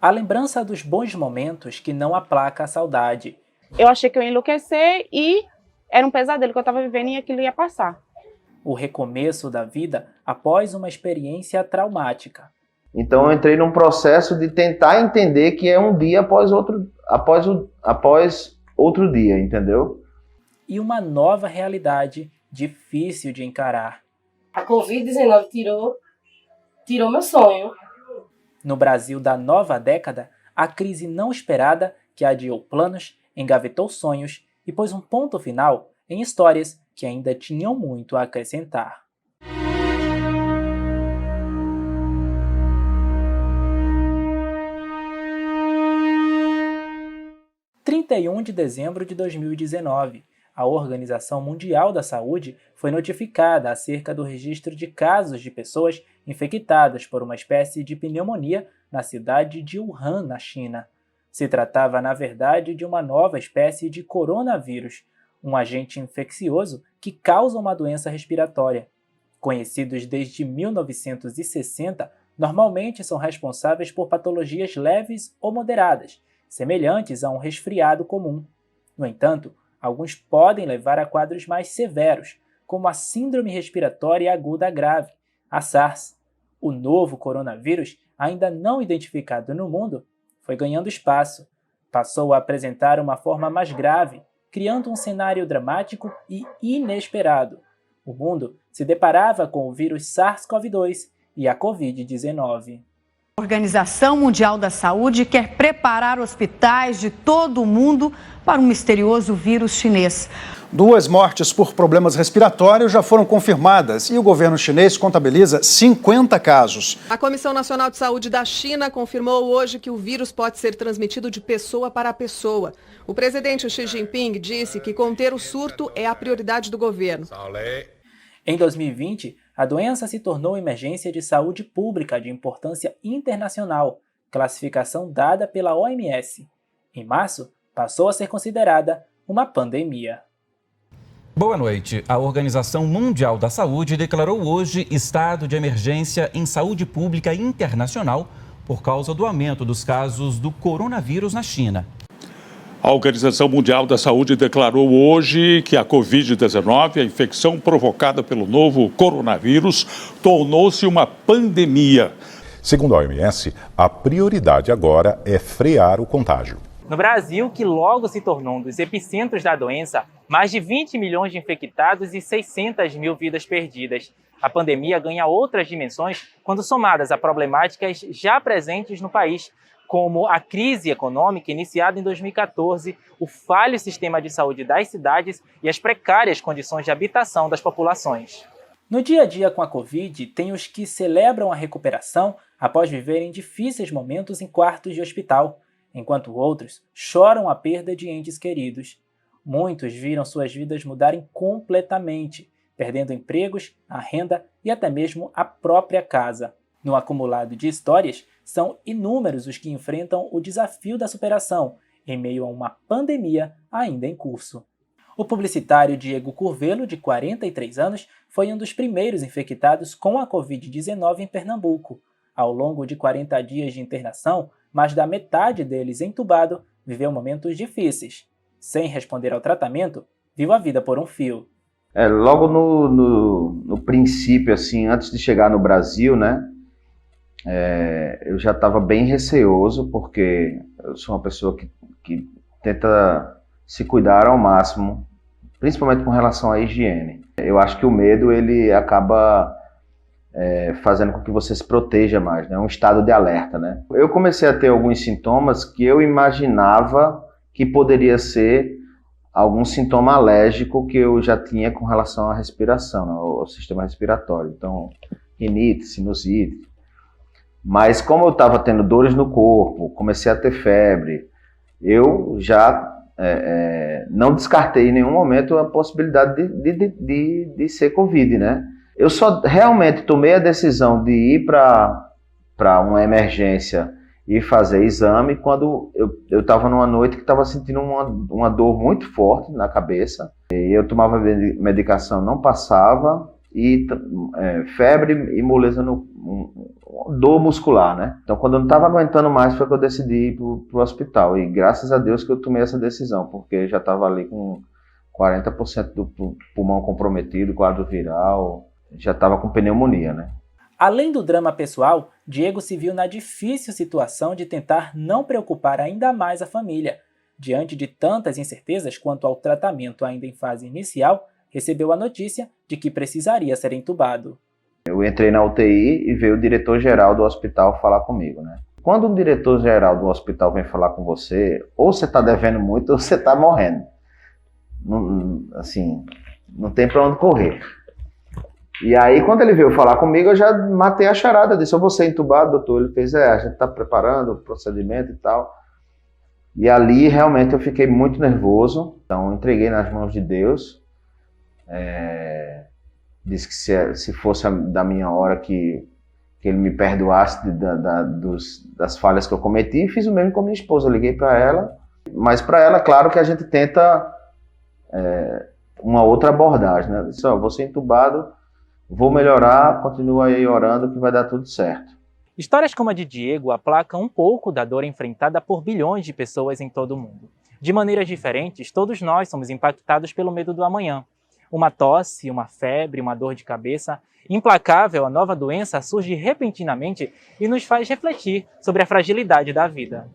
A lembrança dos bons momentos que não aplaca a saudade. Eu achei que eu ia enlouquecer e era um pesadelo que eu estava vivendo e aquilo ia passar. O recomeço da vida após uma experiência traumática. Então eu entrei num processo de tentar entender que é um dia após outro dia, entendeu? E uma nova realidade difícil de encarar. A Covid-19 tirou meu sonho. No Brasil da nova década, a crise não esperada que adiou planos, engavetou sonhos e pôs um ponto final em histórias que ainda tinham muito a acrescentar. Em 31 de dezembro de 2019, a Organização Mundial da Saúde foi notificada acerca do registro de casos de pessoas infectadas por uma espécie de pneumonia na cidade de Wuhan, na China. Se tratava, na verdade, de uma nova espécie de coronavírus, um agente infeccioso que causa uma doença respiratória. Conhecidos desde 1960, normalmente são responsáveis por patologias leves ou moderadas, semelhantes a um resfriado comum. No entanto, alguns podem levar a quadros mais severos, como a Síndrome Respiratória Aguda Grave, a SARS. O novo coronavírus, ainda não identificado no mundo, foi ganhando espaço. Passou a apresentar uma forma mais grave, criando um cenário dramático e inesperado. O mundo se deparava com o vírus SARS-CoV-2 e a Covid-19. A Organização Mundial da Saúde quer preparar hospitais de todo o mundo para um misterioso vírus chinês. 2 mortes por problemas respiratórios já foram confirmadas e o governo chinês contabiliza 50 casos. A Comissão Nacional de Saúde da China confirmou hoje que o vírus pode ser transmitido de pessoa para pessoa. O presidente Xi Jinping disse que conter o surto é a prioridade do governo. Em 2020, a doença se tornou emergência de saúde pública de importância internacional, classificação dada pela OMS. Em março, passou a ser considerada uma pandemia. Boa noite. A Organização Mundial da Saúde declarou hoje estado de emergência em saúde pública internacional por causa do aumento dos casos do coronavírus na China. A Organização Mundial da Saúde declarou hoje que a Covid-19, a infecção provocada pelo novo coronavírus, tornou-se uma pandemia. Segundo a OMS, a prioridade agora é frear o contágio. No Brasil, que logo se tornou um dos epicentros da doença, mais de 20 milhões de infectados e 600 mil vidas perdidas. A pandemia ganha outras dimensões quando somadas a problemáticas já presentes no país, como a crise econômica iniciada em 2014, o falho sistema de saúde das cidades e as precárias condições de habitação das populações. No dia a dia com a Covid, tem os que celebram a recuperação após viverem difíceis momentos em quartos de hospital, enquanto outros choram a perda de entes queridos. Muitos viram suas vidas mudarem completamente, perdendo empregos, a renda e até mesmo a própria casa. No acumulado de histórias, são inúmeros os que enfrentam o desafio da superação, em meio a uma pandemia ainda em curso. O publicitário Diego Curvelo, de 43 anos, foi um dos primeiros infectados com a Covid-19 em Pernambuco. Ao longo de 40 dias de internação, mais da metade deles entubado viveu momentos difíceis. Sem responder ao tratamento, viu a vida por um fio. Logo no princípio, assim, antes de chegar no Brasil, né? Eu já estava bem receoso, porque eu sou uma pessoa que tenta se cuidar ao máximo, principalmente com relação à higiene. Eu acho que o medo ele acaba fazendo com que você se proteja mais, né? É um estado de alerta, né? Eu comecei a ter alguns sintomas que eu imaginava que poderia ser algum sintoma alérgico que eu já tinha com relação à respiração, né? Ao sistema respiratório. Então, rinite, sinusite. Mas como eu estava tendo dores no corpo, comecei a ter febre, eu já não descartei em nenhum momento a possibilidade de ser Covid, né? Eu só realmente tomei a decisão de ir para uma emergência e fazer exame quando eu estava numa noite que estava sentindo uma dor muito forte na cabeça. E eu tomava medicação, não passava, e febre e moleza dor muscular, né? Então, quando eu não estava aguentando mais, foi que eu decidi ir pro hospital. E graças a Deus que eu tomei essa decisão, porque já estava ali com 40% do pulmão comprometido, quadro viral, já estava com pneumonia, né? Além do drama pessoal, Diego se viu na difícil situação de tentar não preocupar ainda mais a família. Diante de tantas incertezas quanto ao tratamento ainda em fase inicial, recebeu a notícia de que precisaria ser entubado. Eu entrei na UTI e veio o diretor-geral do hospital falar comigo, né? Quando o diretor-geral do hospital vem falar com você, ou você está devendo muito ou você está morrendo. Não, assim, não tem para onde correr. E aí, quando ele veio falar comigo, eu já matei a charada, disse, eu vou ser entubado, doutor. Ele fez, a gente está preparando o procedimento e tal. E ali, realmente, eu fiquei muito nervoso. Então, entreguei nas mãos de Deus. Disse que se fosse da minha hora que ele me perdoasse das falhas que eu cometi. E fiz o mesmo com a minha esposa. Eu liguei para ela. Mas para ela, claro que a gente tenta uma outra abordagem, né? Eu disse, vou ser entubado. Vou melhorar, continua aí orando que vai dar tudo certo. Histórias como a de Diego aplacam um pouco da dor enfrentada por bilhões de pessoas em todo o mundo. De maneiras diferentes, todos nós somos impactados pelo medo do amanhã. Uma tosse, uma febre, uma dor de cabeça. Implacável, a nova doença surge repentinamente e nos faz refletir sobre a fragilidade da vida.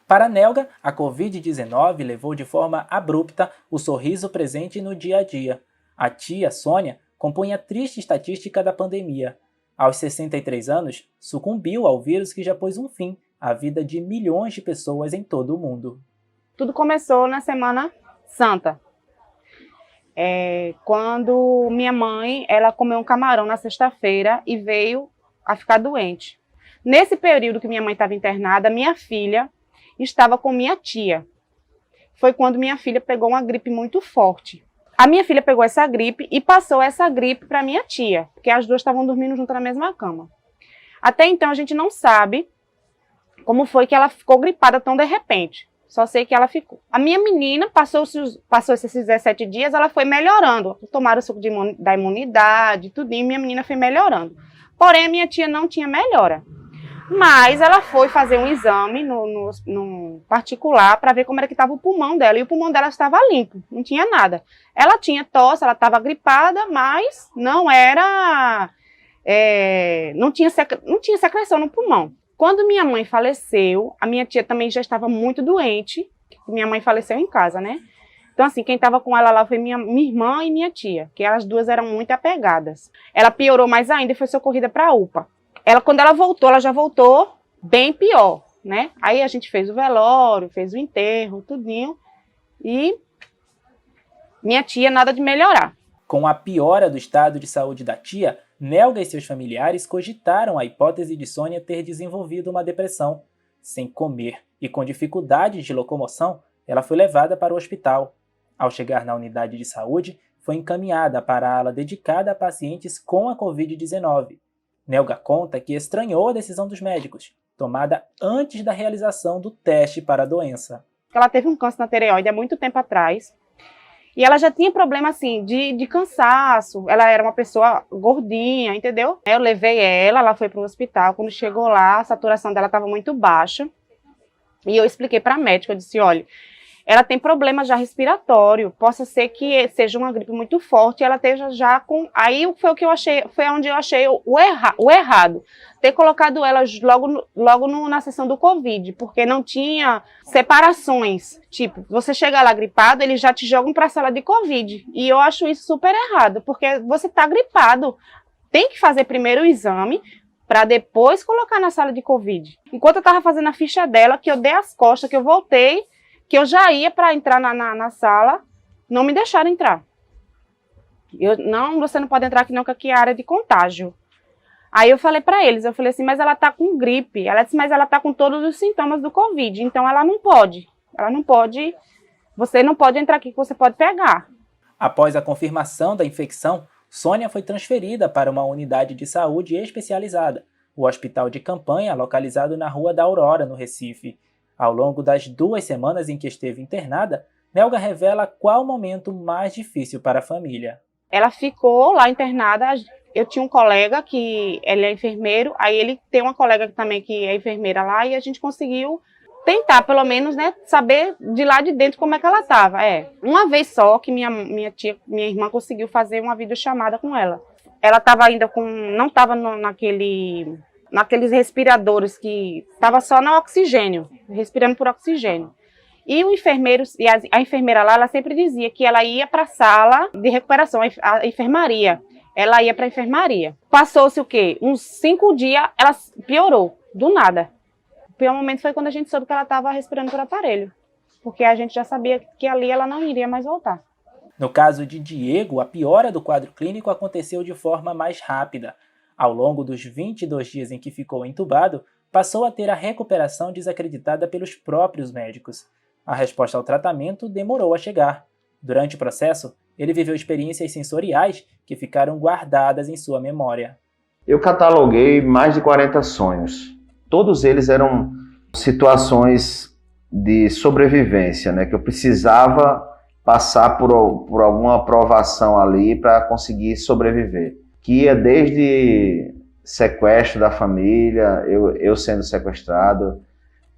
Para Nelga, a Covid-19 levou de forma abrupta o sorriso presente no dia a dia. A tia, Sônia, compõe a triste estatística da pandemia. Aos 63 anos, sucumbiu ao vírus que já pôs um fim à vida de milhões de pessoas em todo o mundo. Tudo começou na Semana Santa. Quando minha mãe, ela comeu um camarão na sexta-feira e veio a ficar doente. Nesse período que minha mãe estava internada, minha filha estava com minha tia. Foi quando minha filha pegou uma gripe muito forte. A minha filha pegou essa gripe e passou essa gripe para minha tia, porque as duas estavam dormindo junto na mesma cama. Até então a gente não sabe como foi que ela ficou gripada tão de repente. Só sei que ela ficou. A minha menina passou esses 17 dias, ela foi melhorando. Tomaram o suco da imunidade, tudinho, minha menina foi melhorando. Porém, a minha tia não tinha melhora. Mas ela foi fazer um exame no particular para ver como era que estava o pulmão dela. E o pulmão dela estava limpo, não tinha nada. Ela tinha tosse, ela estava gripada, mas não era... não tinha secreção no pulmão. Quando minha mãe faleceu, a minha tia também já estava muito doente. Minha mãe faleceu em casa, né? Então, assim, quem estava com ela lá foi minha irmã e minha tia, que as duas eram muito apegadas. Ela piorou mais ainda e foi socorrida para a UPA. Quando ela voltou, ela já voltou bem pior, né? Aí a gente fez o velório, fez o enterro, tudinho. E minha tia nada de melhorar. Com a piora do estado de saúde da tia, Nelga e seus familiares cogitaram a hipótese de Sônia ter desenvolvido uma depressão. Sem comer e com dificuldades de locomoção, ela foi levada para o hospital. Ao chegar na unidade de saúde, foi encaminhada para a ala dedicada a pacientes com a Covid-19. Nelga conta que estranhou a decisão dos médicos, tomada antes da realização do teste para a doença. Ela teve um câncer na tireoide há muito tempo atrás, e ela já tinha problema assim de cansaço, ela era uma pessoa gordinha, entendeu? Eu levei ela foi para o hospital, quando chegou lá, a saturação dela estava muito baixa, e eu expliquei para a médica, eu disse, olha, ela tem problema já respiratório, possa ser que seja uma gripe muito forte, ela esteja já com... Aí foi o que eu achei, foi onde eu achei o errado, ter colocado ela logo na sessão do Covid, porque não tinha separações, tipo, você chega lá gripado, eles já te jogam para a sala de Covid, e eu acho isso super errado, porque você está gripado, tem que fazer primeiro o exame, para depois colocar na sala de Covid. Enquanto eu estava fazendo a ficha dela, que eu dei as costas, que eu voltei, que eu já ia para entrar na sala, não me deixaram entrar. Não, você não pode entrar aqui não, que aqui é área de contágio. Aí eu falei para eles, assim, mas ela tá com gripe. Ela disse, mas ela tá com todos os sintomas do Covid, então ela não pode, você não pode entrar aqui que você pode pegar. Após a confirmação da infecção, Sônia foi transferida para uma unidade de saúde especializada, o Hospital de Campanha, localizado na Rua da Aurora, no Recife. Ao longo das 2 semanas em que esteve internada, Nelga revela qual o momento mais difícil para a família. Ela ficou lá internada. Eu tinha um colega que ele é enfermeiro, aí ele tem uma colega também que é enfermeira lá, e a gente conseguiu tentar, pelo menos, né, saber de lá de dentro como é que ela estava. Uma vez só que minha irmã conseguiu fazer uma videochamada com ela. Ela estava ainda não estava naqueles respiradores que estava só no oxigênio, respirando por oxigênio. E o enfermeiro, e a enfermeira lá, ela sempre dizia que ela ia para a sala de recuperação, a enfermaria. Ela ia para a enfermaria. Passou-se o quê? Uns 5 dias, ela piorou, do nada. O pior momento foi quando a gente soube que ela estava respirando por aparelho, porque a gente já sabia que ali ela não iria mais voltar. No caso de Diego, a piora do quadro clínico aconteceu de forma mais rápida. Ao longo dos 22 dias em que ficou entubado, passou a ter a recuperação desacreditada pelos próprios médicos. A resposta ao tratamento demorou a chegar. Durante o processo, ele viveu experiências sensoriais que ficaram guardadas em sua memória. Eu cataloguei mais de 40 sonhos. Todos eles eram situações de sobrevivência, né? Que eu precisava passar por alguma provação ali para conseguir sobreviver. Que ia desde sequestro da família, eu sendo sequestrado,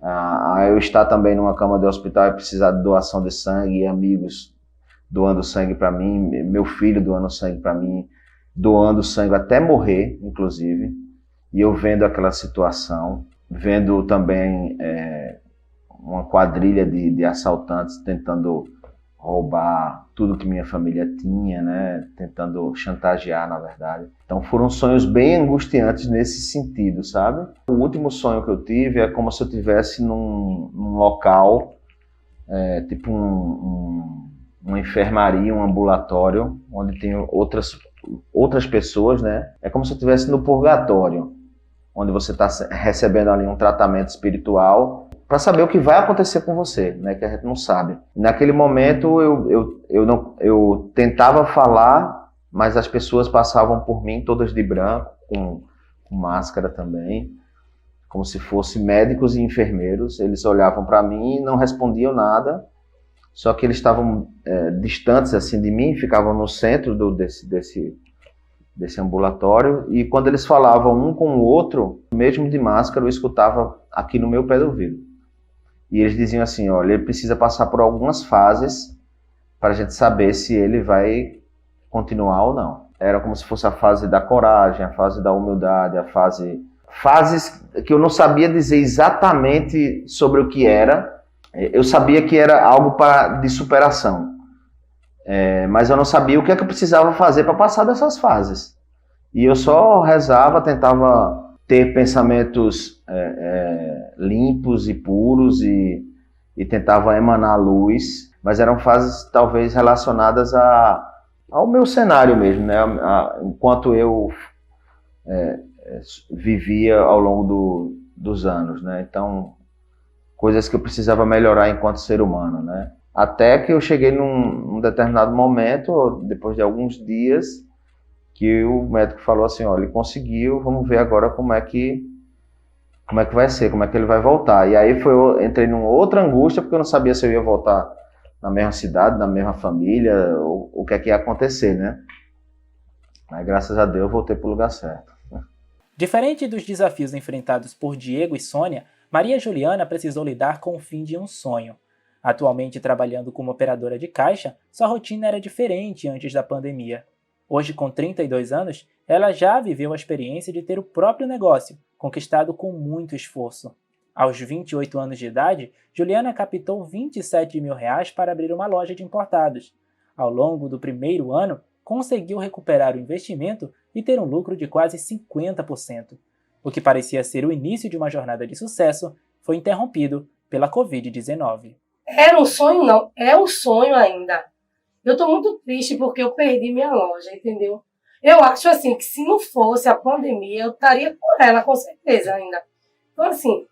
a eu estar também numa cama de hospital e precisar de doação de sangue, e amigos doando sangue para mim, meu filho doando sangue para mim, doando sangue até morrer, inclusive. E eu vendo aquela situação, vendo também uma quadrilha de assaltantes tentando roubar tudo que minha família tinha, né? Tentando chantagear, na verdade. Então foram sonhos bem angustiantes nesse sentido, sabe? O último sonho que eu tive é como se eu estivesse num local, tipo uma enfermaria, um ambulatório, onde tem outras pessoas, né? É como se eu estivesse no purgatório, onde você está recebendo ali um tratamento espiritual para saber o que vai acontecer com você, né? Que a gente não sabe. Naquele momento eu tentava falar, mas as pessoas passavam por mim todas de branco, com máscara também, como se fossem médicos e enfermeiros. Eles olhavam para mim e não respondiam nada, só que eles estavam distantes assim de mim, ficavam no centro desse ambulatório, e quando eles falavam um com o outro, mesmo de máscara, eu escutava aqui no meu pé do ouvido. E eles diziam assim, olha, ele precisa passar por algumas fases para a gente saber se ele vai continuar ou não. Era como se fosse a fase da coragem, a fase da humildade, fases que eu não sabia dizer exatamente sobre o que era. Eu sabia que era algo de superação, mas eu não sabia o que é que eu precisava fazer para passar dessas fases. E eu só rezava, tentava ter pensamentos limpos e puros e tentava emanar luz, mas eram fases talvez relacionadas ao meu cenário mesmo, né? Enquanto eu vivia ao longo dos anos, né? Então, coisas que eu precisava melhorar enquanto ser humano, né? Até que eu cheguei num determinado momento, depois de alguns dias, que o médico falou assim, olha, ele conseguiu, vamos ver agora como é que vai ser, como é que ele vai voltar. E aí entrei numa outra angústia, porque eu não sabia se eu ia voltar na mesma cidade, na mesma família, ou o que é que ia acontecer, né? Mas graças a Deus eu voltei para o lugar certo. Diferente dos desafios enfrentados por Diego e Sônia, Maria Juliana precisou lidar com o fim de um sonho. Atualmente trabalhando como operadora de caixa, sua rotina era diferente antes da pandemia. Hoje, com 32 anos, ela já viveu a experiência de ter o próprio negócio, conquistado com muito esforço. Aos 28 anos de idade, Juliana captou R$27 mil para abrir uma loja de importados. Ao longo do primeiro ano, conseguiu recuperar o investimento e ter um lucro de quase 50%. O que parecia ser o início de uma jornada de sucesso foi interrompido pela Covid-19. Era um sonho, não. É um sonho ainda. Eu estou muito triste porque eu perdi minha loja, entendeu? Eu acho assim que se não fosse a pandemia, eu estaria com ela, com certeza ainda. Então, assim,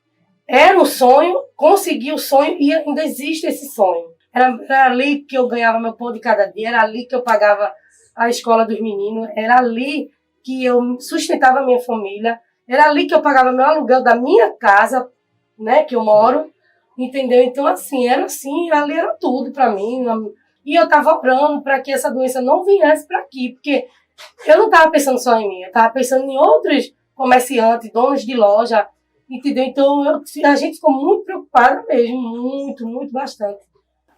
era um sonho, consegui o sonho e ainda existe esse sonho. Era ali que eu ganhava meu pão de cada dia, era ali que eu pagava a escola dos meninos, era ali que eu sustentava a minha família, era ali que eu pagava meu aluguel da minha casa, né, que eu moro, entendeu? Então, assim, ali era tudo para mim. E eu estava orando para que essa doença não viesse para aqui, porque eu não estava pensando só em mim, eu estava pensando em outros comerciantes, donos de loja, entendeu? Então a gente ficou muito preocupada mesmo, muito, bastante.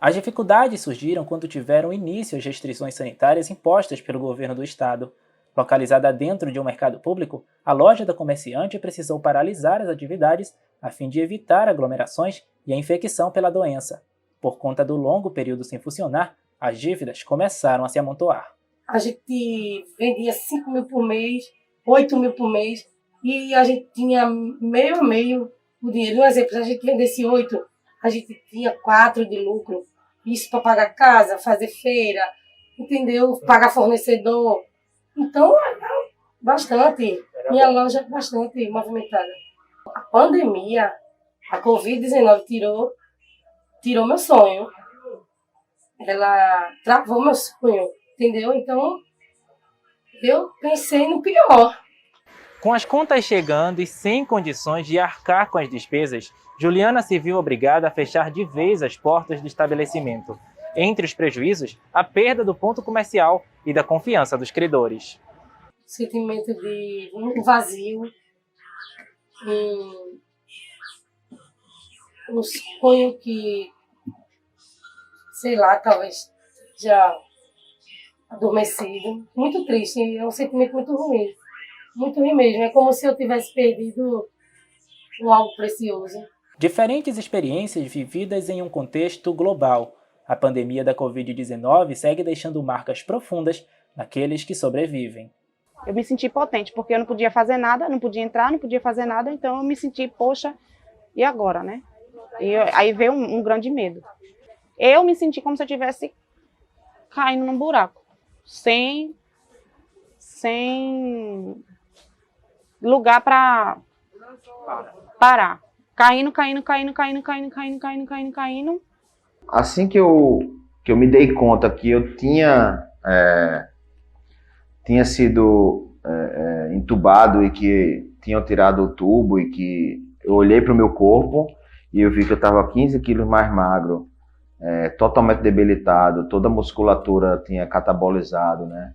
As dificuldades surgiram quando tiveram início as restrições sanitárias impostas pelo governo do estado. Localizada dentro de um mercado público, a loja da comerciante precisou paralisar as atividades a fim de evitar aglomerações e a infecção pela doença. Por conta do longo período sem funcionar, as dívidas começaram a se amontoar. A gente vendia 5 mil por mês, 8 mil por mês, e a gente tinha meio a meio o dinheiro. Um exemplo, se a gente vendesse 8, a gente tinha 4 de lucro. Isso para pagar casa, fazer feira, entendeu? Pagar fornecedor. Então, bastante. Minha loja é bastante movimentada. A pandemia, a Covid-19 tirou meu sonho. Ela travou meu sonho, entendeu? Então, eu pensei no pior. Com as contas chegando e sem condições de arcar com as despesas, Juliana se viu obrigada a fechar de vez as portas do estabelecimento. Entre os prejuízos, a perda do ponto comercial e da confiança dos credores. Sentimento de um vazio, um sonho que, sei lá, talvez já adormecido. Muito triste, é um sentimento muito ruim mesmo. É como se eu tivesse perdido algo precioso. Diferentes experiências vividas em um contexto global. A pandemia da Covid-19 segue deixando marcas profundas naqueles que sobrevivem. Eu me senti potente, porque eu não podia fazer nada, não podia entrar, não podia fazer nada, então eu me senti, poxa, e agora, né? Aí veio um grande medo. Eu me senti como se eu estivesse caindo num buraco, sem lugar para parar. Caindo. Assim que eu me dei conta que eu tinha sido entubado e que tinham tirado o tubo, e que eu olhei para o meu corpo e eu vi que eu estava 15 quilos mais magro, totalmente debilitado, toda a musculatura tinha catabolizado, né?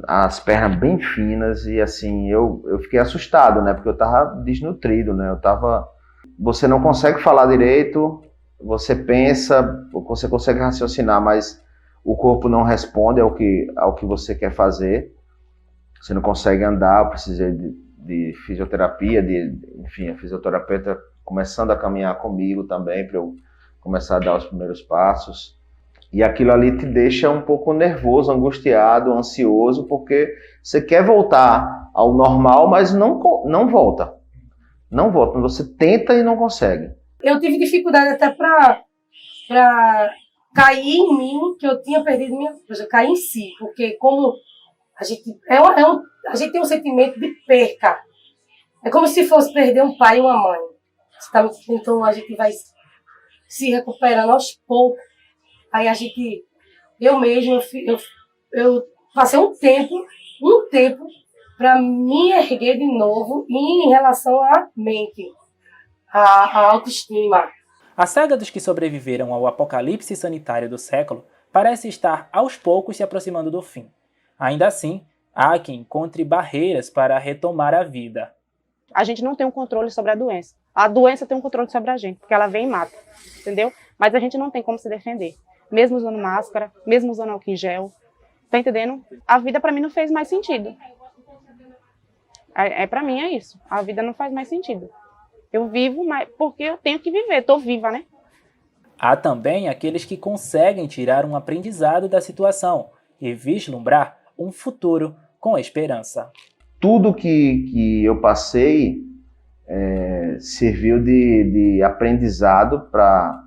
As pernas bem finas, e assim, eu fiquei assustado, né? Porque eu estava desnutrido, né? Você não consegue falar direito, você pensa, você consegue raciocinar, mas o corpo não responde ao que você quer fazer. Você não consegue andar. Eu precisei de fisioterapia, enfim, a fisioterapeuta começando a caminhar comigo também, para eu começar a dar os primeiros passos. E aquilo ali te deixa um pouco nervoso, angustiado, ansioso, porque você quer voltar ao normal, mas não volta. Não volta. Você tenta e não consegue. Eu tive dificuldade até para cair em mim, que eu tinha perdido minha coisa, cair em si, porque como a gente tem um sentimento de perca. É como se fosse perder um pai e uma mãe. Então a gente vai se recuperando aos poucos. Aí eu mesmo, eu passei um tempo para me erguer de novo em relação à mente, à autoestima. A saga dos que sobreviveram ao apocalipse sanitário do século parece estar aos poucos se aproximando do fim. Ainda assim, há quem encontre barreiras para retomar a vida. A gente não tem um controle sobre a doença. A doença tem um controle sobre a gente, porque ela vem e mata, entendeu? Mas a gente não tem como se defender. Mesmo usando máscara, mesmo usando álcool em gel, tá entendendo? A vida para mim não fez mais sentido. Para mim é isso. A vida não faz mais sentido. Eu vivo porque eu tenho que viver, tô viva, né? Há também aqueles que conseguem tirar um aprendizado da situação e vislumbrar um futuro com esperança. Tudo que eu passei serviu de aprendizado para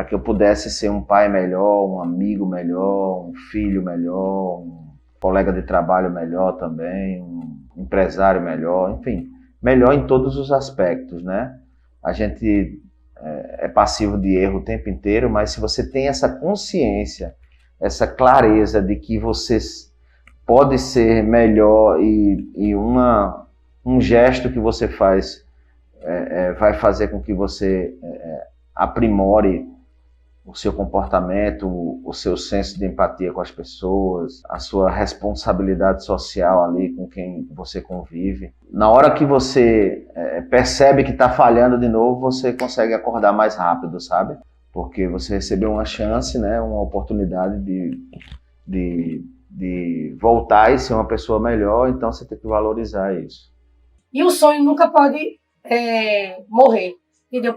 que eu pudesse ser um pai melhor, um amigo melhor, um filho melhor, um colega de trabalho melhor também, um empresário melhor, enfim, melhor em todos os aspectos, né? A gente é passivo de erro o tempo inteiro, mas se você tem essa consciência, essa clareza de que você pode ser melhor e um gesto que você faz vai fazer com que você aprimore o seu comportamento, o seu senso de empatia com as pessoas, a sua responsabilidade social ali com quem você convive. Na hora que você percebe que está falhando de novo, você consegue acordar mais rápido, sabe? Porque você recebeu uma chance, né, uma oportunidade de voltar e ser uma pessoa melhor, então você tem que valorizar isso. E o sonho nunca pode morrer, entendeu?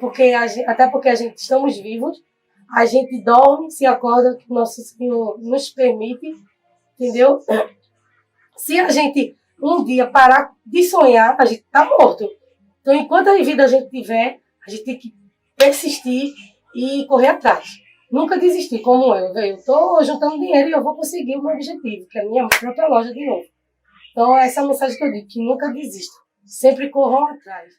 Até porque a gente estamos vivos, a gente dorme, se acorda, que o nosso Senhor nos permite, entendeu? Se a gente um dia parar de sonhar, a gente está morto. Então, enquanto a vida a gente tiver, a gente tem que persistir e correr atrás. Nunca desistir, como eu estou juntando dinheiro e eu vou conseguir o meu objetivo, que é a minha própria loja de novo. Então, essa é a mensagem que eu digo, que nunca desista. Sempre corram atrás.